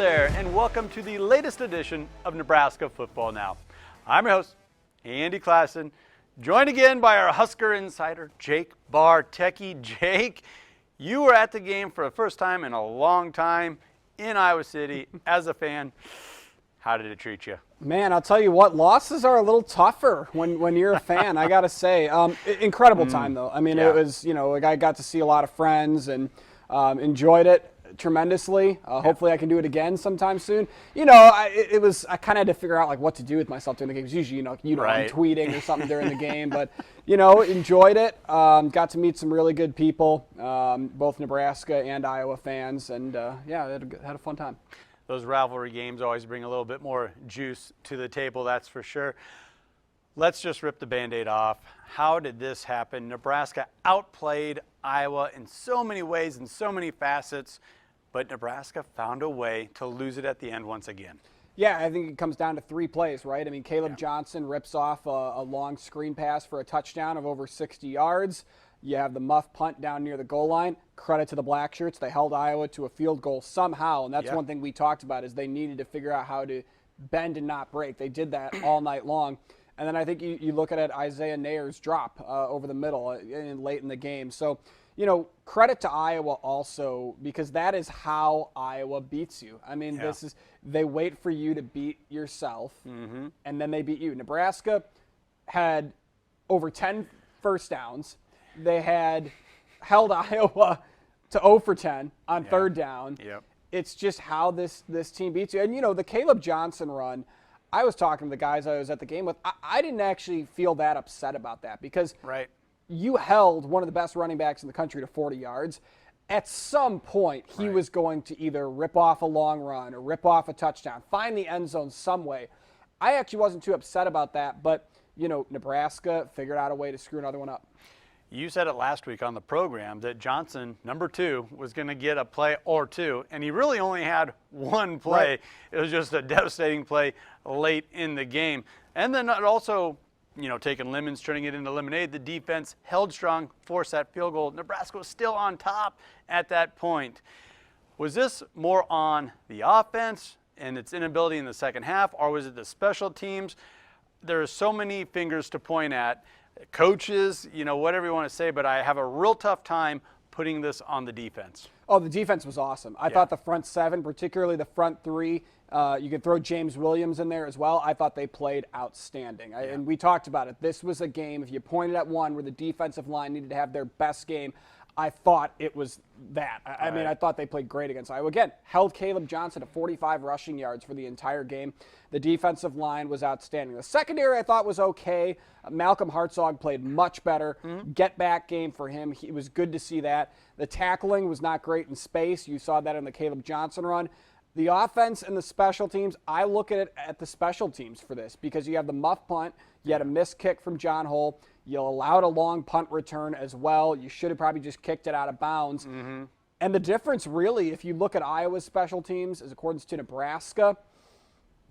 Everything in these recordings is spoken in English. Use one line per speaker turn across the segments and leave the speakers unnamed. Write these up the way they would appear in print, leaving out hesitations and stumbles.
there, and welcome to the latest edition of Nebraska Football Now. I'm your host, Andy Classen, joined again by our Husker insider, Jake Bartecki. Jake, you were at the game for the first time in a long time in Iowa City as a fan. How did it treat you?
Man, I'll tell you what, losses are a little tougher when you're a fan, I got to say. Incredible time, though. I mean, It was, I got to see a lot of friends and enjoyed it tremendously. Hopefully I can do it again sometime soon. I kind of had to figure out what to do with myself during the games. Usually,
Right.
I'm tweeting or something during the game, but enjoyed it. Got to meet some really good people, both Nebraska and Iowa fans, and had a fun time.
Those rivalry games always bring a little bit more juice to the table, that's for sure. Let's just rip the Band-Aid off. How did this happen? Nebraska outplayed Iowa in so many ways and so many facets, but Nebraska found a way to lose it at the end once again.
Yeah, I think it comes down to 3 plays, right? I mean, Caleb Johnson rips off a long screen pass for a touchdown of over 60 yards. You have the muff punt down near the goal line. Credit to the Black Shirts. They held Iowa to a field goal somehow, and that's one thing we talked about is they needed to figure out how to bend and not break. They did that all night long. And then I think you look at Isaiah Nayer's drop over the middle late in the game. So, credit to Iowa also because that is how Iowa beats you. I mean, they wait for you to beat yourself, and then they beat you. Nebraska had over 10 first downs. They had held Iowa to 0 for 10 on third down.
Yep.
It's just how this team beats you. And, the Caleb Johnson run, I was talking to the guys I was at the game with. I didn't actually feel that upset about that because you held one of the best running backs in the country to 40 yards. At some point, he was going to either rip off a long run or rip off a touchdown, find the end zone some way. I actually wasn't too upset about that, but, Nebraska figured out a way to screw another one up.
You said it last week on the program that Johnson, number 2, was going to get a play or two, and he really only had one play.
Right.
It was just a devastating play late in the game. And then it also, taking lemons, turning it into lemonade, the defense held strong, forced that field goal. Nebraska was still on top at that point. Was this more on the offense and its inability in the second half, or was it the special teams? There are so many fingers to point at. Coaches, whatever you want to say, but I have a real tough time putting this on the defense.
Oh, the defense was awesome. I thought the front 7, particularly the front 3, you could throw James Williams in there as well. I thought they played outstanding. And we talked about it. This was a game, if you pointed at one where the defensive line needed to have their best game, I thought it was that. I mean, I thought they played great against Iowa. Again, held Caleb Johnson to 45 rushing yards for the entire game. The defensive line was outstanding. The secondary I thought was okay. Malcolm Hartzog played much better. Get-back game for him. It was good to see that. The tackling was not great in space. You saw that in the Caleb Johnson run. The offense and the special teams, I look at it at the special teams for this because you have the muff punt. You had a missed kick from John Hull. You allowed a long punt return as well. You should have probably just kicked it out of bounds. And the difference really, if you look at Iowa's special teams as accordance to Nebraska,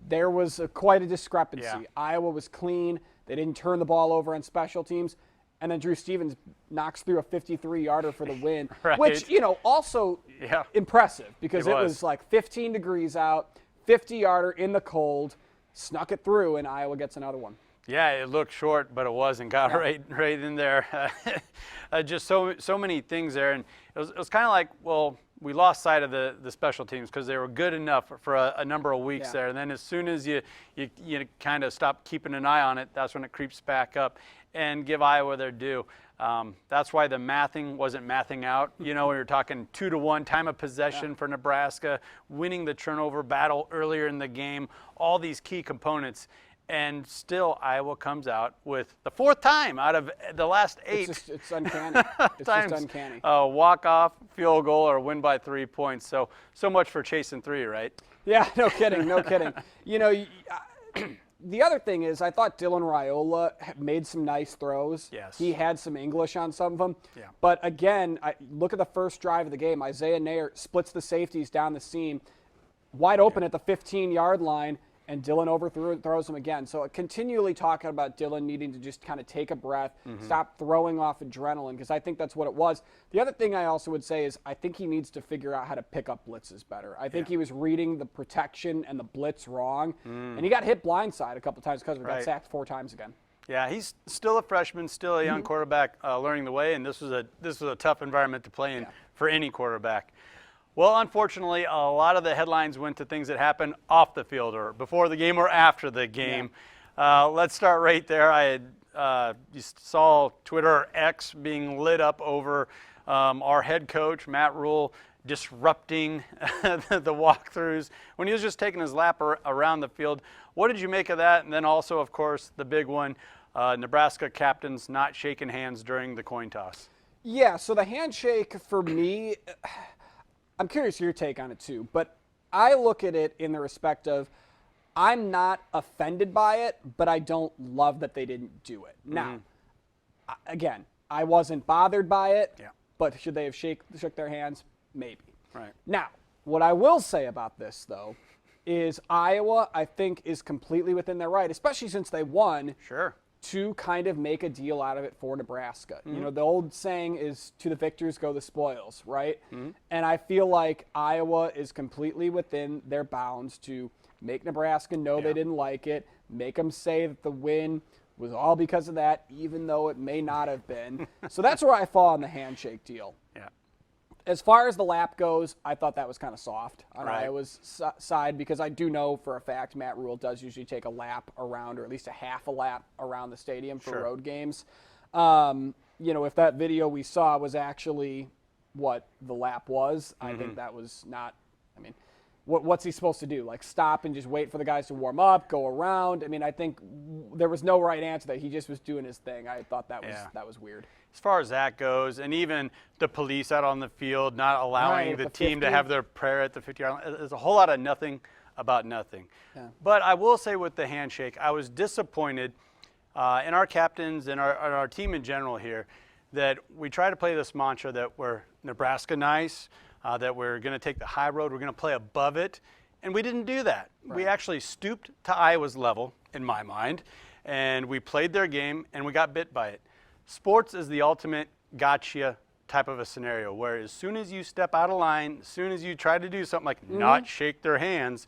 there was quite a discrepancy. Iowa was clean. They didn't turn the ball over on special teams. And then Drew Stevens knocks through a 53-yarder for the win, which, also impressive because it was like 15 degrees out, 50-yarder in the cold, snuck it through, and Iowa gets another one.
Yeah, it looked short, but it wasn't. Got right in there. Just so many things there. And it was kind of like, well, we lost sight of the special teams because they were good enough for a number of weeks there. And then as soon as you kind of stop keeping an eye on it, that's when it creeps back up. And give Iowa their due. That's why the mathing wasn't mathing out. We were talking 2-1 time of possession for Nebraska, winning the turnover battle earlier in the game, all these key components. And still, Iowa comes out with the 4th time out of the last 8.
It's uncanny. It's just uncanny.
Walk-off, field goal, or win by 3 points. So much for chasing 3, right?
Yeah, no kidding, no kidding. The other thing is I thought Dylan Raiola made some nice throws.
Yes.
He had some English on some of them.
Yeah.
But again, look at the first drive of the game. Isaiah Nayer splits the safeties down the seam, wide open at the 15-yard line, and Dylan overthrows him again. So continually talking about Dylan needing to just kind of take a breath, stop throwing off adrenaline, because I think that's what it was. The other thing I also would say is I think he needs to figure out how to pick up blitzes better. I think he was reading the protection and the blitz wrong, and he got hit blindside a couple times because we got sacked 4 times again.
Yeah, he's still a freshman, still a young quarterback learning the way, and this was a tough environment to play in for any quarterback. Well, unfortunately, a lot of the headlines went to things that happened off the field or before the game or after the game. Yeah. Let's start right there. You saw Twitter or X being lit up over our head coach, Matt Rule, disrupting the walkthroughs when he was just taking his lap around the field. What did you make of that? And then also, of course, the big one, Nebraska captains not shaking hands during the coin toss.
Yeah, so the handshake for me, I'm curious your take on it too, but I look at it in the respect of I'm not offended by it, but I don't love that they didn't do it. Now, again, I wasn't bothered by it, but should they have shook their hands? Maybe.
Right.
Now, what I will say about this, though, is Iowa, I think, is completely within their right, especially since they won.
Sure.
To kind of make a deal out of it for Nebraska. You know, the old saying is to the victors go the spoils, right? And I feel like Iowa is completely within their bounds to make Nebraska know they didn't like it, make them say that the win was all because of that, even though it may not have been. So that's where I fall on the handshake deal.
Yeah.
As far as the lap goes, I thought that was kind of soft on Iowa's side because I do know for a fact Matt Rule does usually take a lap around, or at least a half a lap around the stadium for road games. You know, if that video we saw was actually what the lap was, I think that was not, I mean, what's he supposed to do? Like stop and just wait for the guys to warm up, go around? I mean, I think there was no right answer that he just was doing his thing. I thought that was weird.
As far as that goes, and even the police out on the field not allowing the team to have their prayer at the 50-yard line, there's a whole lot of nothing about nothing. Yeah. But I will say with the handshake, I was disappointed in our captains and our team in general here that we try to play this mantra that we're Nebraska nice, that we're going to take the high road, we're going to play above it, and we didn't do that. Right. We actually stooped to Iowa's level, in my mind, and we played their game, and we got bit by it. Sports is the ultimate gotcha type of a scenario where as soon as you step out of line, as soon as you try to do something like not shake their hands,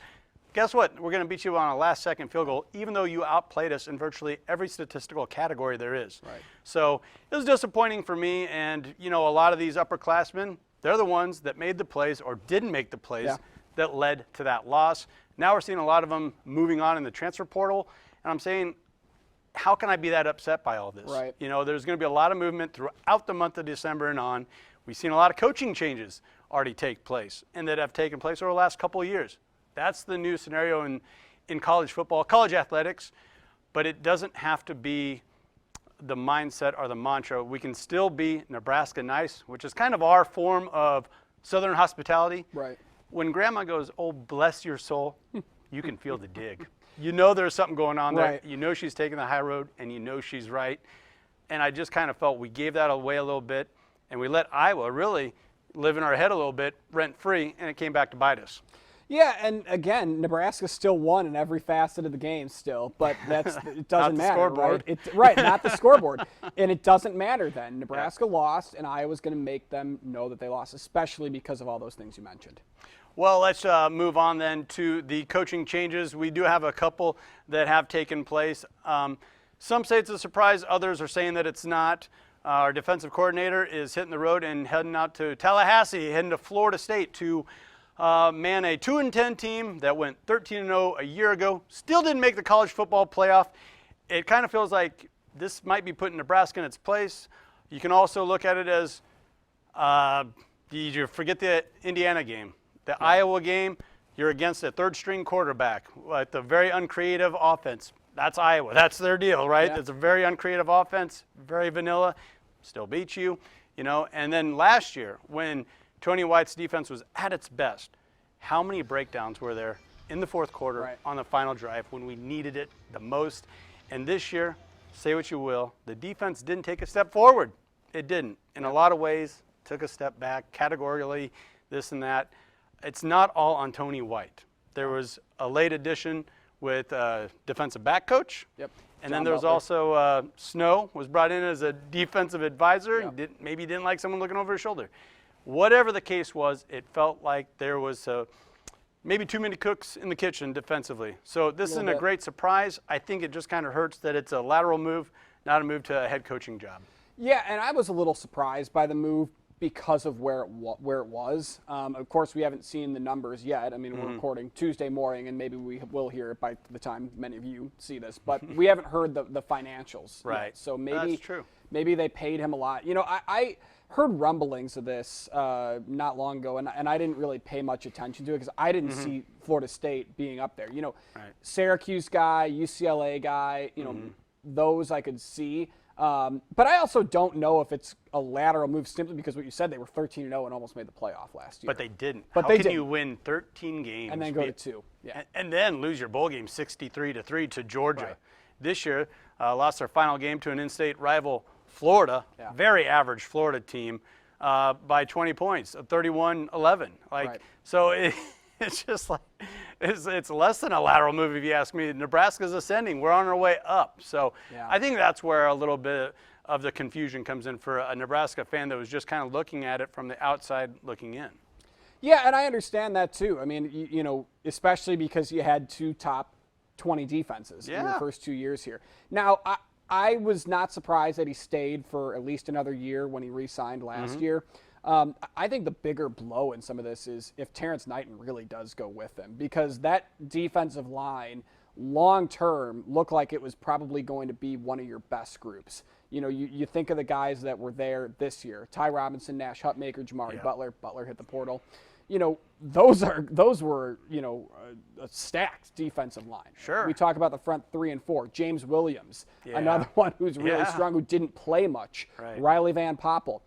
guess what? We're going to beat you on a last-second field goal, even though you outplayed us in virtually every statistical category there is.
Right.
So it was disappointing for me, and you know, a lot of these upperclassmen, they're the ones that made the plays or didn't make the plays that led to that loss. Now we're seeing a lot of them moving on in the transfer portal, and I'm saying, how can I be that upset by all this?
Right.
You know, there's going to be a lot of movement throughout the month of December and on. We've seen a lot of coaching changes already take place and that have taken place over the last couple of years. That's the new scenario in college football, college athletics, but it doesn't have to be the mindset or the mantra. We can still be Nebraska nice, which is kind of our form of Southern hospitality.
Right.
When grandma goes, oh, bless your soul, you can feel the dig. You know there's something going on there.
Right.
You know she's taking the high road, and you know she's right. And I just kind of felt we gave that away a little bit, and we let Iowa really live in our head a little bit, rent-free, and it came back to bite us.
Yeah, and again, Nebraska still won in every facet of the game still, but it doesn't matter,
scoreboard.
Right? Not the scoreboard. And it doesn't matter then. Nebraska lost, and Iowa's going to make them know that they lost, especially because of all those things you mentioned.
Well, let's move on then to the coaching changes. We do have a couple that have taken place. Some say it's a surprise. Others are saying that it's not. Our defensive coordinator is hitting the road and heading out to Tallahassee, heading to Florida State to man a 2-10 team that went 13-0 a year ago. Still didn't make the college football playoff. It kind of feels like this might be putting Nebraska in its place. You can also look at it as, did you forget the Indiana game? The Iowa game, you're against a third-string quarterback with a very uncreative offense. That's Iowa. That's their deal, right?
Yeah.
It's a very uncreative offense, very vanilla, still beat you, you know. And then last year, when Tony White's defense was at its best, how many breakdowns were there in the fourth quarter on the final drive when we needed it the most? And this year, say what you will, the defense didn't take a step forward. It didn't. In a lot of ways, took a step back, categorically, this and that. It's not all on Tony White. There was a late addition with defensive back coach.
Yep.
And
John
then there was
Butler.
also Snow was brought in as a defensive advisor.
Yep.
Maybe didn't like someone looking over his shoulder. Whatever the case was, it felt like there was maybe too many cooks in the kitchen defensively. So this isn't a great surprise. I think it just kind of hurts that it's a lateral move, not a move to a head coaching job.
Yeah, and I was a little surprised by the move because of where it was. Of course, we haven't seen the numbers yet. I mean, we're recording Tuesday morning, and maybe we will hear it by the time many of you see this. But we haven't heard the financials
Right.
yet. So maybe
That's true.
Maybe they paid him a lot. You know, I heard rumblings of this not long ago, and I didn't really pay much attention to it because I didn't see Florida State being up there. You know, Syracuse guy, UCLA guy, you know, those I could see. But I also don't know if it's a lateral move simply because what you said, they were 13-0 and almost made the playoff last year.
But they didn't.
But
How
they
can
didn't.
you win 13 games
And then go to 2. Yeah.
and then lose your bowl game 63-3 to Georgia?
Right.
This year, lost their final game to an in-state rival, Florida,
Yeah.
very average Florida team, by 20 points, 31-11.
Right.
So it's just like it's less than a lateral move if you ask me. Nebraska's ascending. We're on our way up. So
Yeah.
I think that's where a little bit of the confusion comes in for a Nebraska fan that was just kind of looking at it from the outside looking in.
Yeah, and I understand that too. I mean, you know, especially because you had 2 top 20 defenses in your
Yeah.
first 2 years here. Now, I was not surprised that he stayed for at least another year when he re-signed last year. I think the bigger blow in some of this is if Terrence Knighton really does go with him, because that defensive line long term looked like it was probably going to be one of your best groups. You know, you think of the guys that were there this year: Ty Robinson, Nash Hutmaker, Jamari Butler. Butler hit the portal. You know, those were you know a stacked defensive line.
Sure.
We talk about the front 3 and 4. James Williams,
Yeah.
another one who's really
Yeah.
strong, who didn't play much.
Right.
Riley Van Poppel.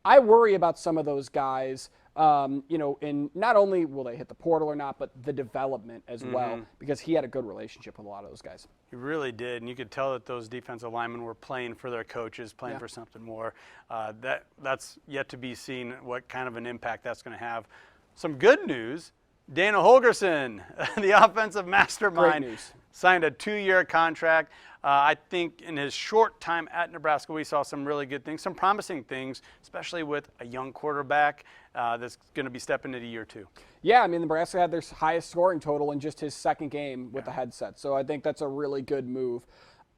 I worry about some of those guys. You know, in not only will they hit the portal or not, but the development as well, because he had a good relationship with a lot of those guys.
He really did, and you could tell that those defensive linemen were playing for their coaches, playing for something more. That's yet to be seen what kind of an impact that's going to have. Some good news, Dana Holgorsen, the offensive mastermind,
Great news.
signed a 2-year contract. I think in his short time at Nebraska, we saw some really good things, some promising things, especially with a young quarterback that's going to be stepping into year 2.
Yeah, I mean, Nebraska had their highest scoring total in just his second game with the headset. So I think that's a really good move.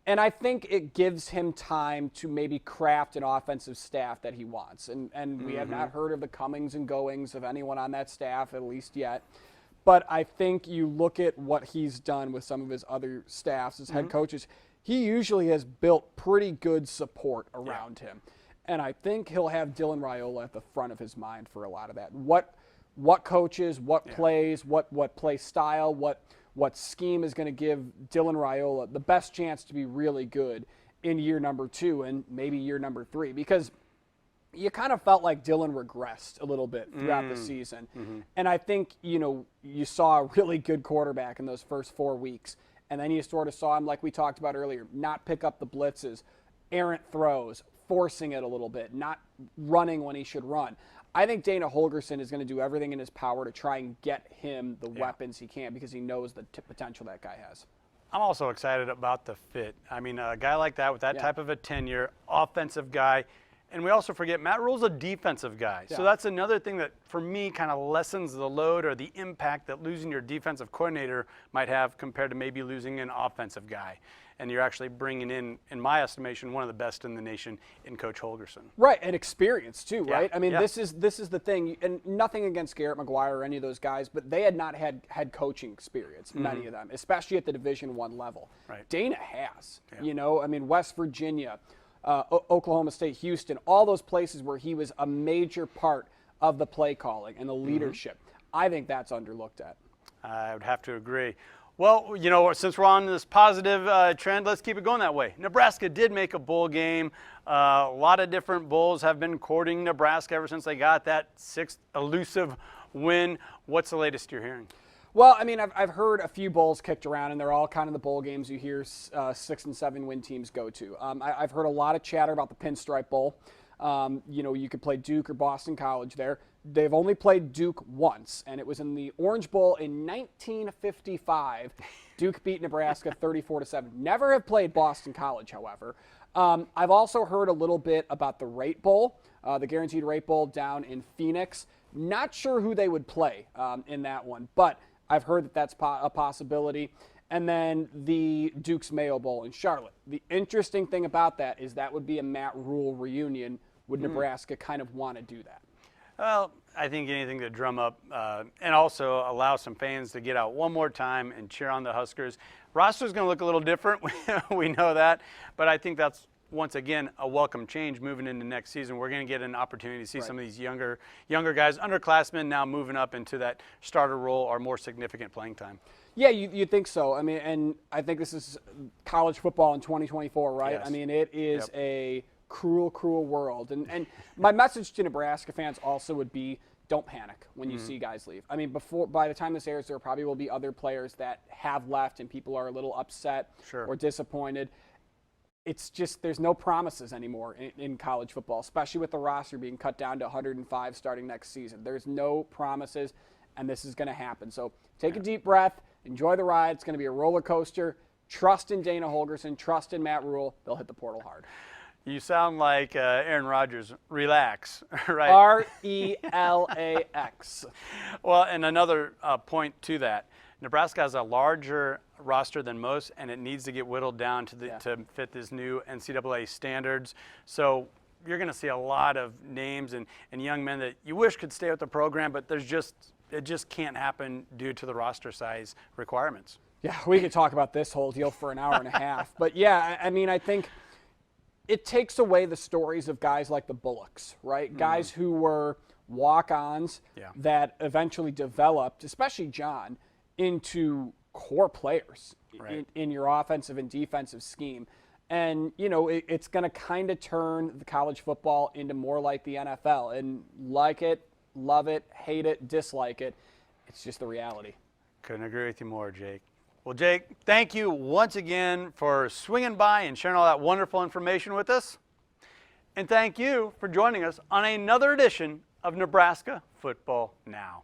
And I think it gives him time to maybe craft an offensive staff that he wants. And we have not heard of the comings and goings of anyone on that staff, at least yet. But I think you look at what he's done with some of his other staffs as head coaches, he usually has built pretty good support around him. And I think he'll have Dylan Raiola at the front of his mind for a lot of that. What coaches, what plays, what play style, what scheme is going to give Dylan Raiola the best chance to be really good in year number 2 and maybe year number 3, because you kind of felt like Dylan regressed a little bit throughout the season. And I think, you know, you saw a really good quarterback in those first 4 weeks, and then you sort of saw him, like we talked about earlier, not pick up the blitzes, errant throws, forcing it a little bit, not running when he should run. I think Dana Holgorsen is going to do everything in his power to try and get him the weapons he can, because he knows the potential that guy has.
I'm also excited about the fit. I mean, a guy like that with that type of a tenure, offensive guy. And we also forget Matt Rule's a defensive guy. So that's another thing that, for me, kind of lessens the load or the impact that losing your defensive coordinator might have compared to maybe losing an offensive guy. And you're actually bringing in my estimation, one of the best in the nation in Coach Holgorsen.
Right, and experience too, right? I mean,
Yeah.
this is the thing, and nothing against Garrett McGuire or any of those guys, but they had not had head coaching experience, many of them, especially at the Division I level.
Right.
Dana has, you know, I mean, West Virginia, Oklahoma State, Houston, all those places where he was a major part of the play calling and the leadership. I think that's underlooked at.
I would have to agree. Well, you know, since we're on this positive trend, let's keep it going that way. Nebraska did make a bowl game. A lot of different bowls have been courting Nebraska ever since they got that 6th elusive win. What's the latest you're hearing?
Well, I mean, I've heard a few bowls kicked around, and they're all kind of the bowl games you hear 6 and 7 win teams go to. I've heard a lot of chatter about the Pinstripe Bowl. You know, you could play Duke or Boston College there. They've only played Duke once, and it was in the Orange Bowl in 1955 Duke beat Nebraska 34-7. Never have played Boston College, however. I've also heard a little bit about the Rate Bowl, the Guaranteed Rate Bowl down in Phoenix. Not sure who they would play in that one, but I've heard that that's a possibility. And then the Duke's Mayo Bowl in Charlotte. The interesting thing about that is that would be a Matt Rule reunion. Would Nebraska kind of want to do that?
Well, I think anything to drum up and also allow some fans to get out one more time and cheer on the Huskers. Roster's going to look a little different. We know that. But I think that's, once again, a welcome change moving into next season. We're going to get an opportunity to see some of these younger guys, underclassmen, now moving up into that starter role or more significant playing time.
Yeah, you think so. I mean, and I think this is college football in 2024, right?
Yes.
I mean, it is a cruel, cruel world. And my message to Nebraska fans also would be, don't panic when you see guys leave. I mean, by the time this airs, there probably will be other players that have left and people are a little upset or disappointed. It's just there's no promises anymore in college football, especially with the roster being cut down to 105 starting next season. There's no promises, and this is going to happen. So take a deep breath, enjoy the ride. It's going to be a roller coaster. Trust in Dana Holgorsen, trust in Matt Rule. They'll hit the portal hard.
You sound like Aaron Rodgers. Relax, right?
R-E-L-A-X.
Well, and another point to that, Nebraska has a larger roster than most, and it needs to get whittled down to fit this new NCAA standards. So you're going to see a lot of names and young men that you wish could stay with the program, but it just can't happen due to the roster size requirements.
Yeah, we could talk about this whole deal for an hour and a half. But, yeah, I mean, I think it takes away the stories of guys like the Bullocks, right? Guys who were walk-ons that eventually developed, especially John, into core players in your offensive and defensive scheme. And, you know, it's going to kind of turn the college football into more like the NFL. And like it, love it, hate it, dislike it, it's just the reality.
Couldn't agree with you more, Jake. Well, Jake, thank you once again for swinging by and sharing all that wonderful information with us. And thank you for joining us on another edition of Nebraska Football Now.